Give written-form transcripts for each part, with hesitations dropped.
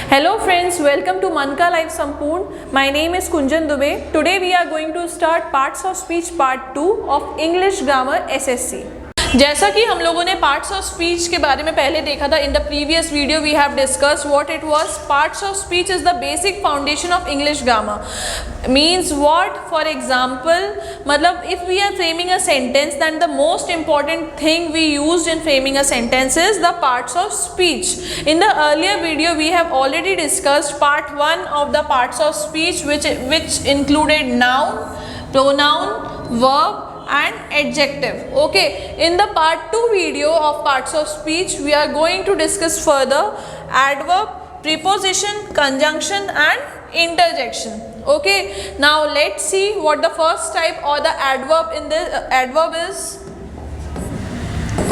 Hello friends, welcome to Man Ka Life Sampoorn. My name is Kunjan Dubey. Today we are going to start Parts of Speech Part 2 of English Grammar SSC. जैसा कि हम लोगों ने parts of speech के बारे में पहले देखा था, in the previous video we have discuss what it was. Parts of speech is the basic foundation of English grammar. Means what, for example, मतलब if we are framing a sentence then the most important thing we used in framing a sentence is the parts of speech. In the earlier video we have already discussed part 1 of the parts of speech which included noun, pronoun, verb and adjective. Okay, in the part 2 video of parts of speech we are going to discuss further adverb, preposition, conjunction and interjection. Okay, now let's see what the first type or the adverb in this adverb is.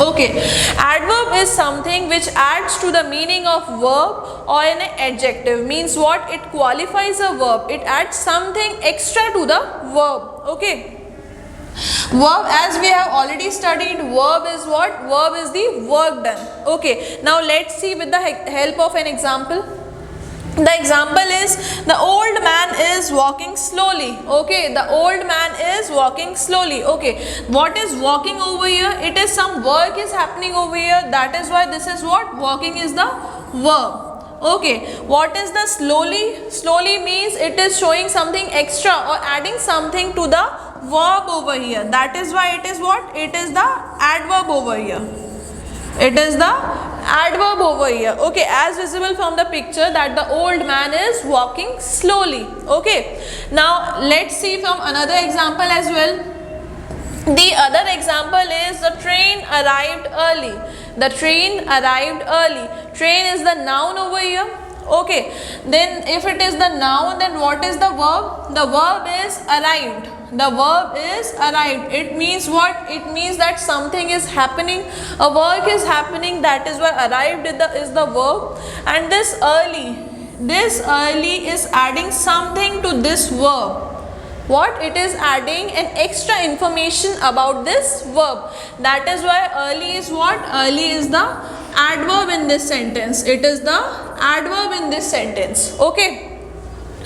Okay, adverb is something which adds to the meaning of verb or an adjective. Means what? It qualifies a verb, it adds something extra to the verb. Okay, verb, as we have already studied, verb is what? Verb is the work done. Okay, now let's see with the help of an example. The example is the old man is walking slowly. Okay, the old man is walking slowly. Okay, what is walking over here? It is some work is happening over here, that is why this is what? Walking is the verb. Okay, what is the slowly? Slowly means it is showing something extra or adding something to the verb over here, that is why it is what? It is the adverb over here. It is the adverb over here. Okay, as visible from the picture that the old man is walking slowly. Okay, now let's see from another example as well. The other example is the train arrived early. The train arrived early. Train is the noun over here. Okay, then if it is the noun, then what is the verb? The verb is arrived. The verb is arrived. It means what? It means that something is happening, a work is happening, that is why arrived is the verb. And this early is adding something to this verb. What? It is adding an extra information about this verb. That is why early is what? Early is the adverb in this sentence. It is the adverb in this sentence. Okay,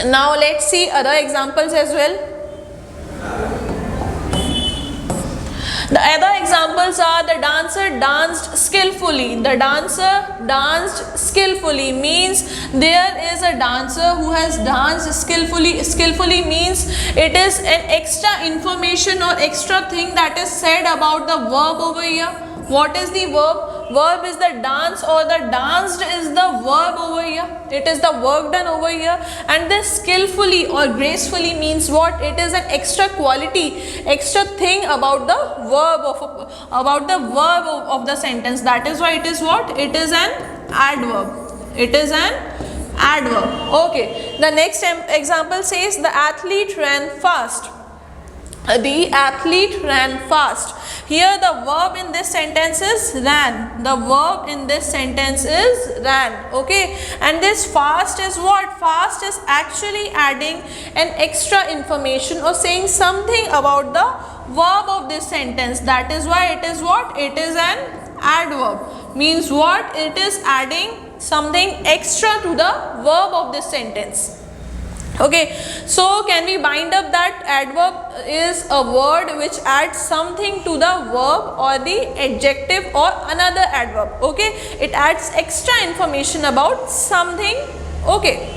now let's see other examples as well. The other examples are the dancer danced skillfully. The dancer danced skillfully means there is a dancer who has danced skillfully. Skillfully means it is an extra information or extra thing that is said about the verb over here. What is the verb? Verb is the dance or the danced is the verb over here. It is the work done over here. And this skillfully or gracefully means what? It is an extra quality, extra thing about the verb of the sentence. That is why it is what? It is an adverb. It is an adverb. Okay, the next example says the athlete ran fast. The athlete ran fast. Here the verb in this sentence is ran. The verb in this sentence is ran. Okay, and this fast is what? Fast is actually adding an extra information or saying something about the verb of this sentence. That is why it is what? It is an adverb. Means what? It is adding something extra to the verb of this sentence. Okay, so can we bind up that adverb is a word which adds something to the verb or the adjective or another adverb. Okay, it adds extra information about something. Okay,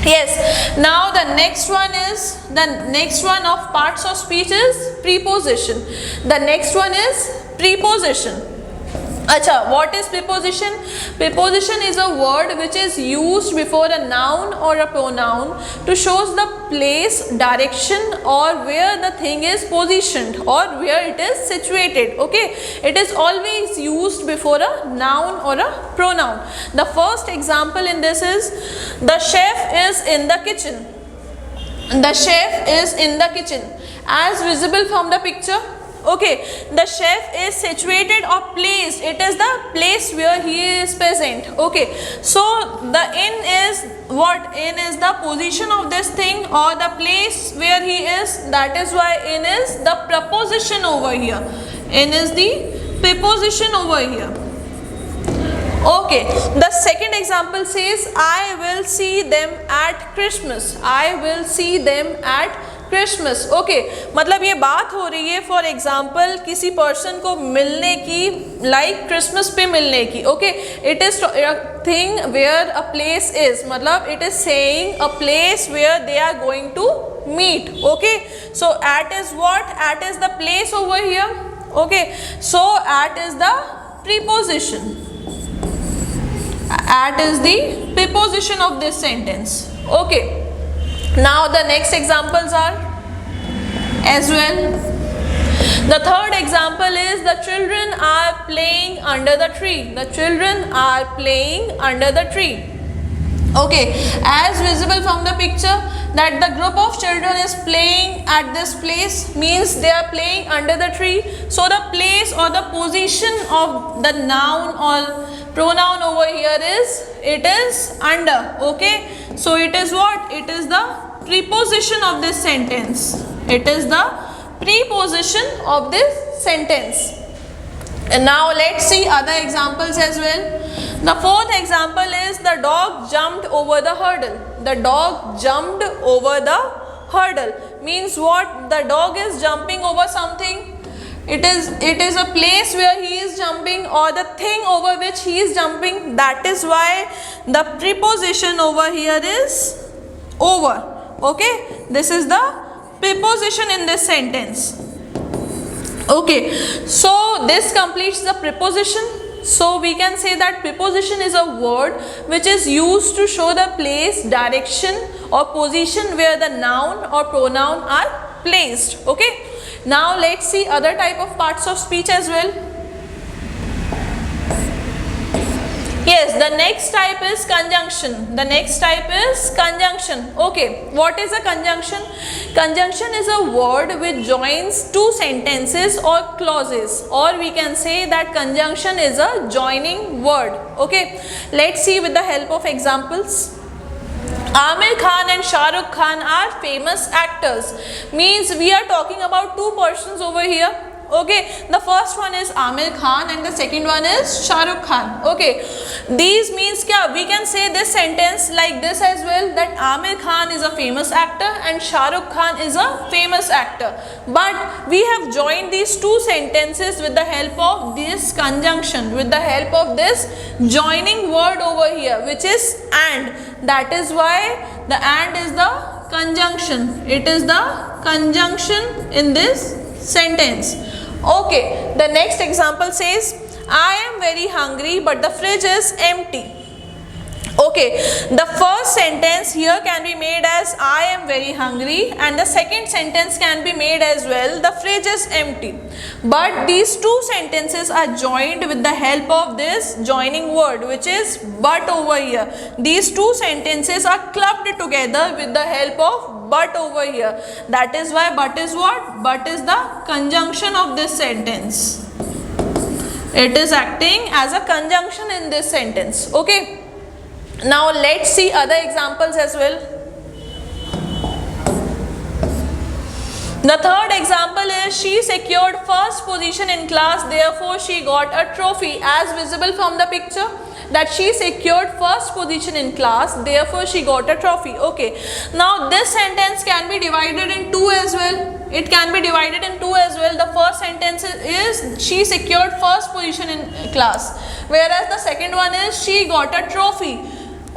yes. Now the next one of parts of speech is preposition. The next one is preposition. Acha, what is preposition? Preposition is a word which is used before a noun or a pronoun to shows the place, direction or where the thing is positioned or where it is situated. Okay, it is always used before a noun or a pronoun. The first example in this is the chef is in the kitchen. The chef is in the kitchen, as visible from the picture. Okay, the chef is situated or placed. It is the place where he is present. Okay, so the in is what? In is the position of this thing or the place where he is. That is why in is the preposition over here. In is the preposition over here. Okay, the second example says I will see them at Christmas. I will see them at Christmas. Okay, मतलब ये बात हो रही है for example किसी person को मिलने की, लाइक क्रिसमस पे मिलने की. Okay, it is thing where a place is, मतलब it is saying a place where they are going to meet. Okay, so at is what? At is the place over here. Okay, so at is the preposition. At is the preposition of this sentence. Okay, now the next examples are as well. The third example is the children are playing under the tree. The children are playing under the tree. Okay, as visible from the picture that the group of children is playing at this place means they are playing under the tree. So the place or the position of the noun or pronoun over here is, it is under. Okay, so it is what? It is the preposition of this sentence. It is the preposition of this sentence. And now let's see other examples as well. The fourth example is the dog jumped over the hurdle. The dog jumped over the hurdle means what? The dog is jumping over something. It is a place where he is jumping, or the thing over which he is jumping. That is why the preposition over here is over. Okay, this is the preposition in this sentence. Okay, so this completes the preposition. So we can say that preposition is a word which is used to show the place, direction or position where the noun or pronoun are placed. Okay, now let's see other type of parts of speech as well. Yes, the next type is conjunction. The next type is conjunction. Okay, what is a conjunction? Conjunction is a word which joins two sentences or clauses, or we can say that conjunction is a joining word. Okay, let's see with the help of examples. Aamir Khan and Shah Rukh Khan are famous actors. Means we are talking about two persons over here. Okay, the first one is Aamir Khan and the second one is Shah Rukh Khan. Okay, these means kya? We can say this sentence like this as well, that Aamir Khan is a famous actor and Shah Rukh Khan is a famous actor. But we have joined these two sentences with the help of this conjunction, with the help of this joining word over here, which is and. That is why the and is the conjunction. It is the conjunction in this sentence. Okay, the next example says I am very hungry but the fridge is empty. Okay, the first sentence here can be made as I am very hungry, and the second sentence can be made as well, the fridge is empty. But these two sentences are joined with the help of this joining word, which is but over here. These two sentences are clubbed together with the help of but over here. That is why but is what? But is the conjunction of this sentence. It is acting as a conjunction in this sentence. Okay. Now let's see other examples as well. The third example is she secured first position in class, therefore she got a trophy. As visible from the picture, that she secured first position in class, therefore she got a trophy. Okay, now this sentence can be divided in two as well. It can be divided in two as well. The first sentence is she secured first position in class, whereas the second one is she got a trophy.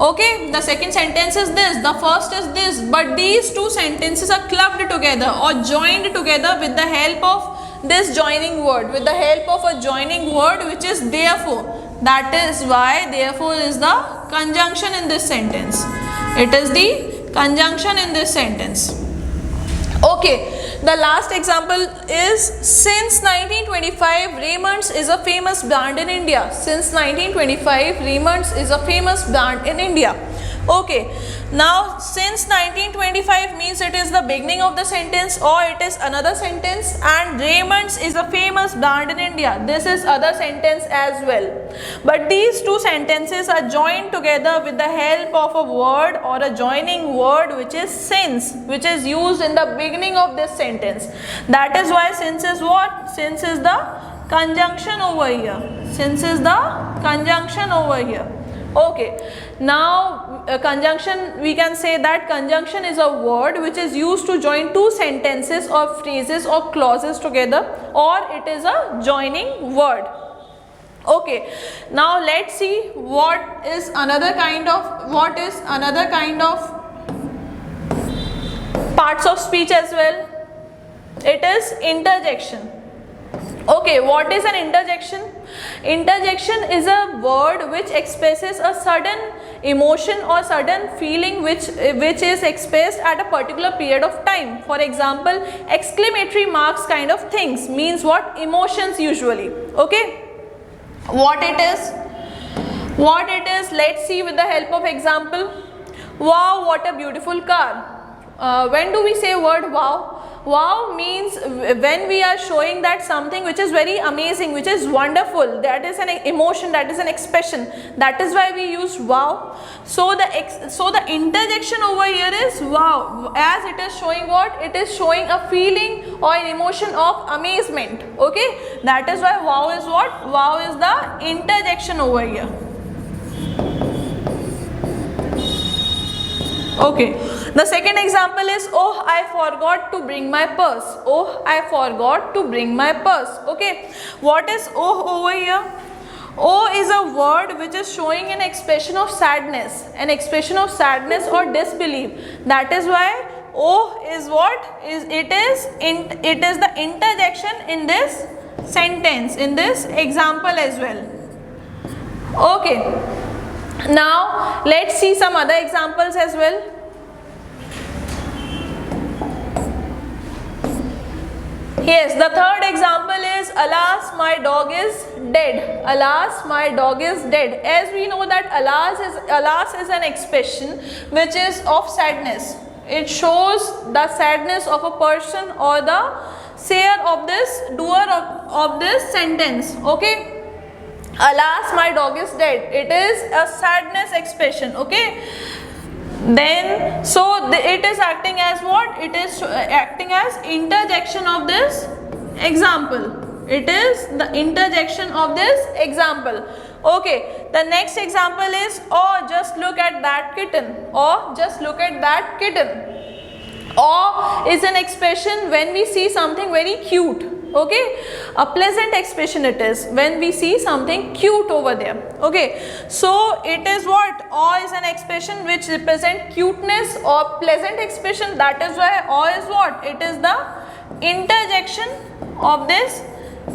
Okay, the second sentence is this, the first is this, but these two sentences are clubbed together or joined together with the help of this joining word, with the help of a joining word which is therefore. That is why therefore is the conjunction in this sentence. It is the conjunction in this sentence. Okay, the last example is since 1925 Raymond's is a famous brand in India. Since 1925 Raymond's is a famous brand in India. Okay, now since 1925 means it is the beginning of the sentence or it is another sentence, and Raymond's is a famous brand in India. This is other sentence as well. But these two sentences are joined together with the help of a word or a joining word which is since, which is used in the beginning of this sentence. That is why since is what? Since is the conjunction over here. since is the conjunction over here. Okay, now conjunction, we can say that conjunction is a word which is used to join two sentences or phrases or clauses together, or it is a joining word. Okay, now let's see what is another kind of parts of speech as well. It is interjection. Okay, what is an interjection? Interjection is a word which expresses a sudden emotion or sudden feeling which is expressed at a particular period of time. For example, exclamatory marks kind of things means what? Emotions usually. Okay, what it is, let's see with the help of example. Wow, what a beautiful car. When do we say word wow? Wow means when we are showing that something which is very amazing, which is wonderful, that is an emotion, that is an expression, that is why we use wow. So the interjection over here is wow, as it is showing what? It is showing a feeling or an emotion of amazement. Okay, that is why wow is what? Wow is the interjection over here. Okay, the second example is, oh, I forgot to bring my purse. Oh, I forgot to bring my purse. Okay, what is oh over here? Oh is a word which is showing an expression of sadness, or disbelief. That is why oh is what? It is the interjection in this sentence, in this example as well. Okay. Now let's see some other examples as well. Yes, the third example is, alas, my dog is dead. Alas, my dog is dead. As we know that alas is an expression which is of sadness. It shows the sadness of a person or the sayer of this, doer of this sentence. Okay. Alas, my dog is dead. It is a sadness expression. Okay. Then, so it is acting as what? It is acting as interjection of this example. It is the interjection of this example. Okay. The next example is, oh, just look at that kitten. Or just look at that kitten. Or is an expression when we see something very cute. Okay, a pleasant expression it is when we see something cute over there. Okay, so it is what? Awe is an expression which represent cuteness or pleasant expression. That is why awe is what? It is the interjection of this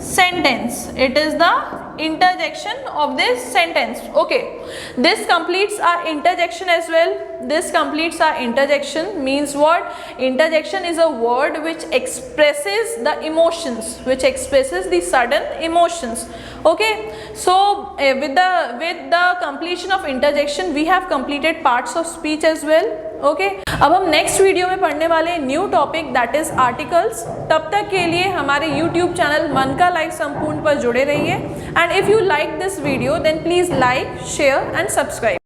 sentence. It is the interjection of this sentence. Okay, this completes our interjection as well. This completes our interjection. Means what? Interjection is a word which expresses the emotions, which expresses the sudden emotions. Okay, so with the completion of interjection we have completed parts of speech as well. Okay अब हम next video में पढ़ने वाले new topic that is articles. तब तक के लिए हमारे यूट्यूब चैनल मन का लाइफ संपूर्ण पर जुड़े रहिए. And if you like this video then please like, share and subscribe.